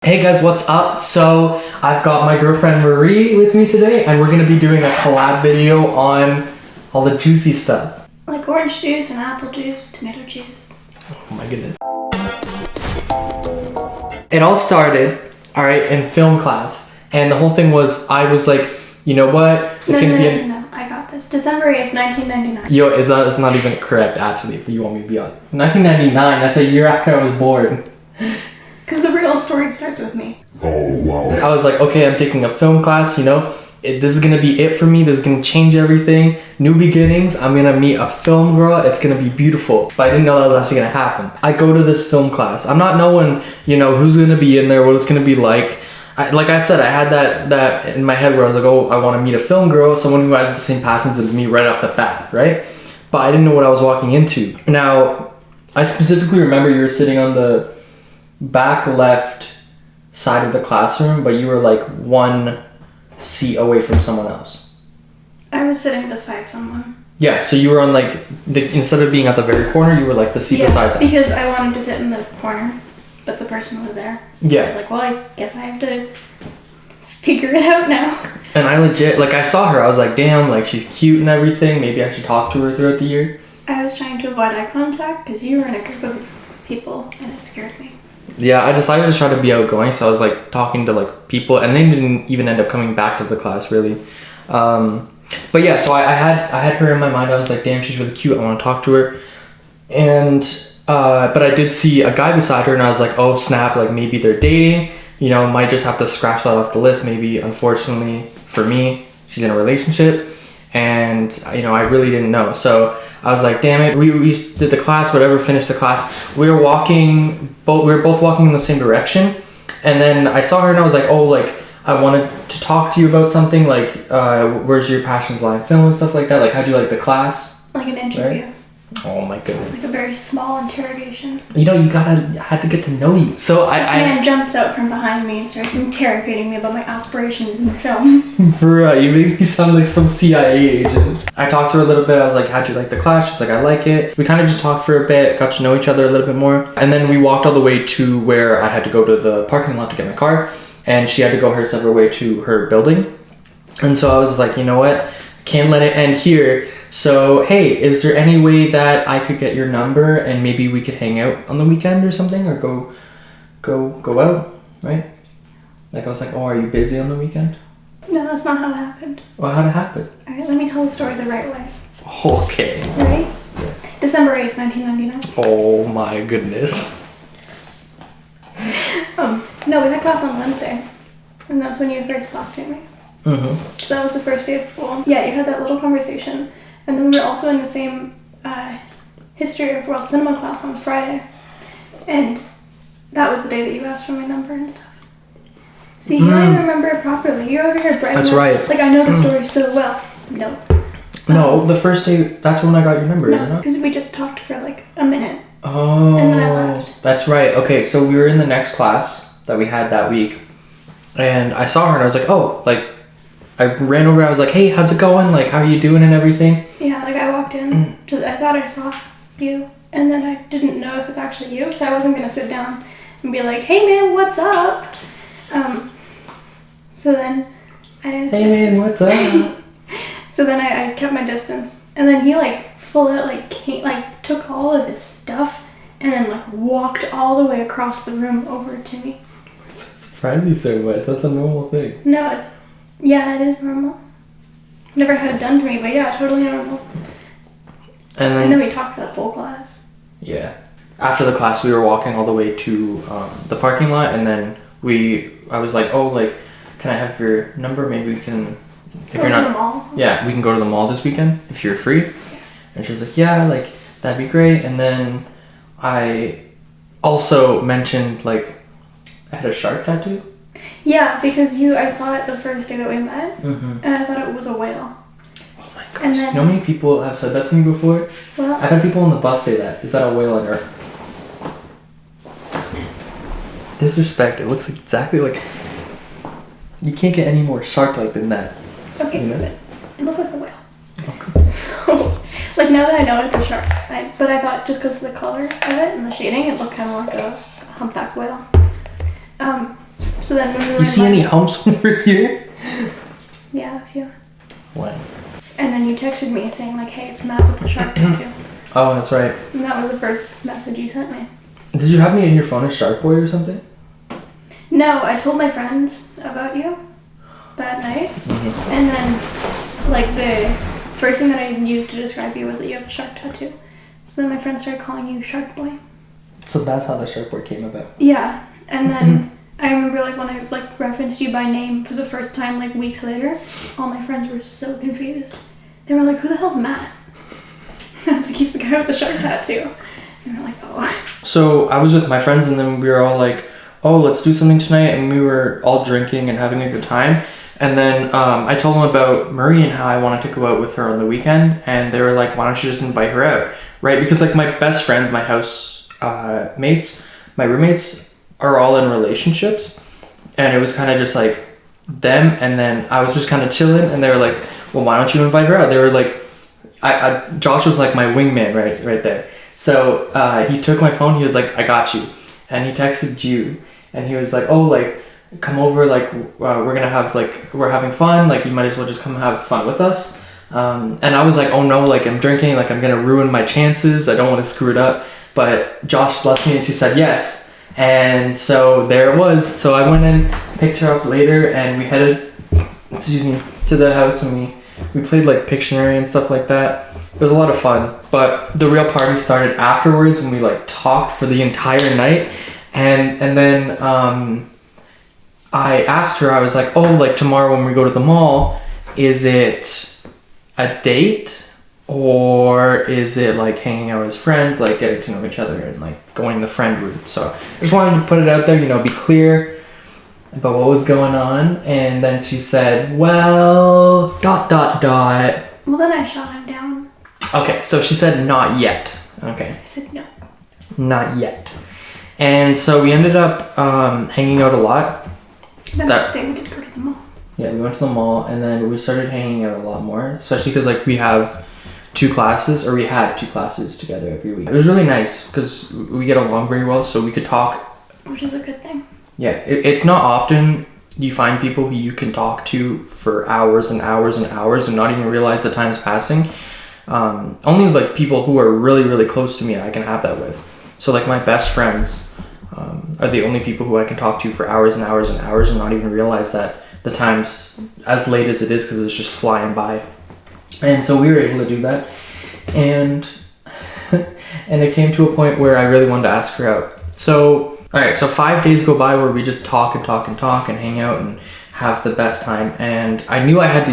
Hey guys, what's up? So I've got my girlfriend Marie with me today and we're going to be doing a collab video on all the juicy stuff. Like orange juice and apple juice, tomato juice. Oh my goodness. It all started, alright, in film class. And the whole thing was, I was like, you know what? No, I got this. December 8th, 1999. Yo, it's not even correct actually, if you want me to be honest. 1999, that's a year after I was born. Because the real story starts with me. Oh, wow. I was like, okay, I'm taking a film class, you know. This is going to be it for me. This is going to change everything. New beginnings. I'm going to meet a film girl. It's going to be beautiful. But I didn't know that was actually going to happen. I go to this film class. I'm not knowing, you know, who's going to be in there, what it's going to be like. Like I said, I had that in my head where I was like, oh, I want to meet a film girl, someone who has the same passions as me right off the bat, right? But I didn't know what I was walking into. Now, I specifically remember you were sitting on the back left side of the classroom, but you were like one seat away from someone else. I was sitting beside someone. Yeah, so you were on like, instead of being at the very corner, you were like the seat beside that. Because I wanted to sit in the corner, but the person was there. Yeah. I was like, well, I guess I have to figure it out now. And I legit, like I saw her, I was like, damn, like she's cute and everything, maybe I should talk to her throughout the year. I was trying to avoid eye contact because you were in a group of people and it scared me. Yeah, I decided to try to be outgoing, so I was like talking to like people, and they didn't even end up coming back to the class really. But yeah, so I had her in my mind. I was like, damn, she's really cute. I want to talk to her. And but I did see a guy beside her, and I was like, oh snap, like maybe they're dating. You know, might just have to scratch that off the list. Maybe unfortunately for me, she's in a relationship, and you know, I really didn't know. So I was like, damn it. We did the class, whatever, finished the class. We were both walking in the same direction. And then I saw her and I was like, oh, like, I wanted to talk to you about something. Like, where's your passions lie in film and stuff like that? Like, how'd you like the class? Like an interview. Right? Oh my goodness. Like a very small interrogation. You know, I had to get to know you. So This man jumps out from behind me and starts interrogating me about my aspirations in film. Bruh, you make me sound like some CIA agent. I talked to her a little bit. I was like, how'd you like the class? She's like, I like it. We kind of just talked for a bit, got to know each other a little bit more. And then we walked all the way to where I had to go to the parking lot to get my car. And she had to go her separate way to her building. And so I was like, you know what? Can't let it end here. So, hey, is there any way that I could get your number and maybe we could hang out on the weekend or something, or go out, right? Like I was like, oh, are you busy on the weekend? No, that's not how it happened. Well, how'd it happen? All right, let me tell the story the right way. Okay. Ready? Yeah. December 8th, 1999. Oh my goodness. No, we had class on Wednesday. And that's when you first talked to me. Mm-hmm. So that was the first day of school. Yeah, you had that little conversation. And then we were also in the same History of World Cinema class on Friday. And that was the day that you asked for my number and stuff. See, you don't even remember it properly. You're over here bragging. That's right. Like, I know the story so well. No. No, the first day, that's when I got your number, isn't it? Because we just talked for like a minute. Oh. And then I left. That's right. Okay, so we were in the next class that we had that week. And I saw her and I was like, oh, like, I ran over, I was like, hey, how's it going? Like, how are you doing and everything? Yeah, like I walked in, I thought I saw you, and then I didn't know if it's actually you, so I wasn't going to sit down and be like, hey man, what's up? So then I didn't Hey man, what's up? So then I kept my distance, and then he like full out took all of his stuff and then like walked all the way across the room over to me. It's surprised you so much, that's a normal thing. No, it is normal. Never had it done to me, but yeah, totally normal. And then we talked for the full class. Yeah. After the class, we were walking all the way to the parking lot, and then I was like, oh, like, can I have your number? Maybe we can, if Go you're to not, the mall. Yeah, we can go to the mall this weekend if you're free. Yeah. And she was like, yeah, like, that'd be great. And then I also mentioned, like, I had a shark tattoo. Yeah, because I saw it the first day that we met, and I thought it was a whale. Oh my gosh. And then, you know how many people have said that to me before? Well, I've had people on the bus say that. Is that a whale on Earth? Disrespect. It looks exactly like... You can't get any more shark-like than that. okay, You know? but it looked like a whale. Okay. So, like now that I know it's a shark, but I thought just because of the color of it and the shading, it looked kind of like a humpback whale. So then when we were You see any humps over here? Yeah, a few. What? And then you texted me saying like, hey, it's Matt with the shark tattoo. Oh, that's right. And that was the first message you sent me. Did you have me in your phone as Shark Boy or something? No, I told my friends about you that night. Mm-hmm. And then, like, the first thing that I used to describe you was that you have a shark tattoo. So then my friends started calling you Shark Boy. So that's how the Shark Boy came about. Yeah. And then I remember, like, when I, like, referenced you by name for the first time, like, weeks later, all my friends were so confused. They were like, who the hell's Matt? I was like, he's the guy with the shark tattoo. And they're like, oh. So I was with my friends and then we were all like, oh, let's do something tonight. And we were all drinking and having a good time. And then I told them about Marie and how I wanted to go out with her on the weekend. And they were like, why don't you just invite her out? Right? Because like my best friends, my house mates, my roommates are all in relationships. And it was kind of just like them. And then I was just kind of chilling. And they were like, well, why don't you invite her out? They were like, Josh was like my wingman right there. So he took my phone. He was like, I got you. And he texted you. And he was like, oh, like, come over. Like, we're going to have, like, we're having fun. Like, you might as well just come have fun with us. And I was like, oh, no, like, I'm drinking. Like, I'm going to ruin my chances. I don't want to screw it up. But Josh blessed me and she said yes. And so there it was. So I went and picked her up later. And we headed, to the house. And we played, like, Pictionary and stuff like that. It was a lot of fun, but the real party started afterwards when we like talked for the entire night, and then I asked her, I was like, oh, like tomorrow when we go to the mall, is it a date or is it like hanging out as friends, like getting to know each other and like going the friend route? So I just wanted to put it out there, be clear about what was going on. And then she said, well, ... Well, then I shot him down. Okay, so she said not yet. Okay. I said no. Not yet. And so we ended up hanging out a lot. The next day we did go to the mall. Yeah, we went to the mall and then we started hanging out a lot more, especially because like we have two classes together every week. It was really nice because we get along very well, so we could talk. Which is a good thing. Yeah, it's not often you find people who you can talk to for hours and hours and hours and not even realize the time's passing. Only like people who are really, really close to me I can have that with. So like my best friends are the only people who I can talk to for hours and hours and hours and not even realize that the time's as late as it is because it's just flying by. And so we were able to do that. And and it came to a point where I really wanted to ask her out. So, all right, so 5 days go by where we just talk and hang out and have the best time. And I knew I had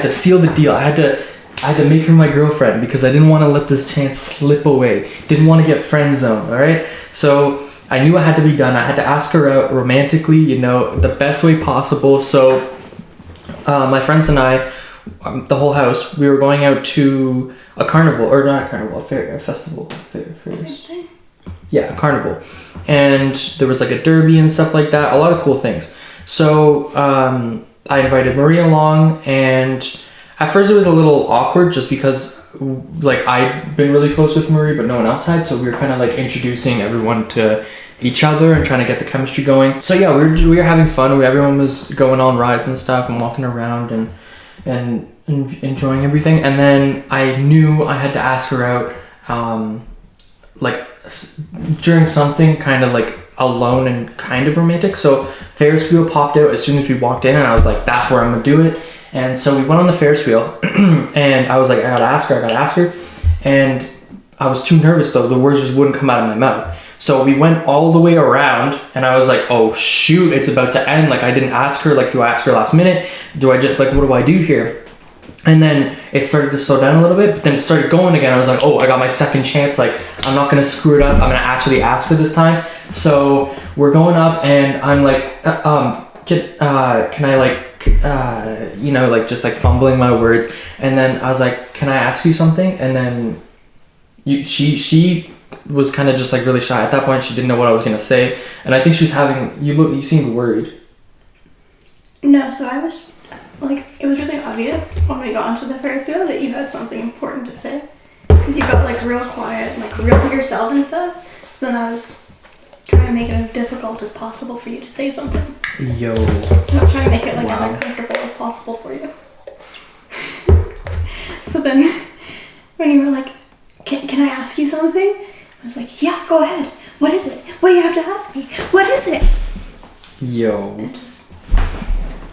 to seal the deal. I had to make her my girlfriend because I didn't want to let this chance slip away. Didn't want to get friend zoned, all right? So I knew it had to be done. I had to ask her out romantically, the best way possible. So my friends and I, the whole house, we were going out to a carnival, or not a carnival, a festival. Same thing. Yeah, a carnival. And there was like a derby and stuff like that, a lot of cool things. So I invited Maria along, and at first it was a little awkward just because like I'd been really close with Marie, but no one else had. So we were kind of like introducing everyone to each other and trying to get the chemistry going. So yeah, we were having fun. Everyone was going on rides and stuff and walking around and enjoying everything. And then I knew I had to ask her out like during something kind of like alone and kind of romantic. So Ferris wheel popped out as soon as we walked in, and I was like, that's where I'm gonna do it. And so we went on the Ferris wheel and I was like, I gotta ask her. And I was too nervous though. The words just wouldn't come out of my mouth. So we went all the way around and I was like, oh shoot, it's about to end. Like I didn't ask her, like do I ask her last minute? Do I just like, what do I do here? And then it started to slow down a little bit, but then it started going again. I was like, oh, I got my second chance. Like I'm not gonna screw it up. I'm gonna actually ask her this time. So we're going up and I'm like, can I like, like just like fumbling my words. And then I was like, can I ask you something? And then she was kind of just like really shy. At that point, she didn't know what I was going to say. And I think she's you seemed worried. No, so I was like, it was really obvious when we got onto the Ferris wheel that you had something important to say. Because you got like real quiet, and, like real to yourself and stuff. So then I was trying to make it as difficult as possible for you to say something. Yo. So I was trying to make it like as Wow. uncomfortable as possible for you. So then, when you were like, can I ask you something? I was like, yeah, go ahead. What is it? What do you have to ask me? What is it? Yo.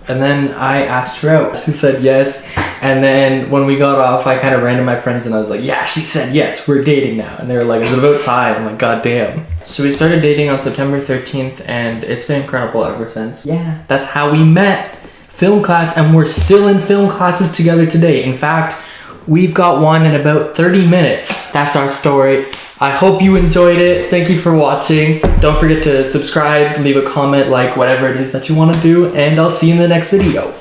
And then I asked her out. She said yes. And then when we got off, I kind of ran to my friends and I was like, yeah, she said yes, we're dating now. And they were like, is it about time? I'm like, god damn. So we started dating on September 13th and it's been incredible ever since. Yeah, that's how we met. Film class, and we're still in film classes together today. In fact, we've got one in about 30 minutes. That's our story. I hope you enjoyed it. Thank you for watching. Don't forget to subscribe, leave a comment, like whatever it is that you want to do, and I'll see you in the next video.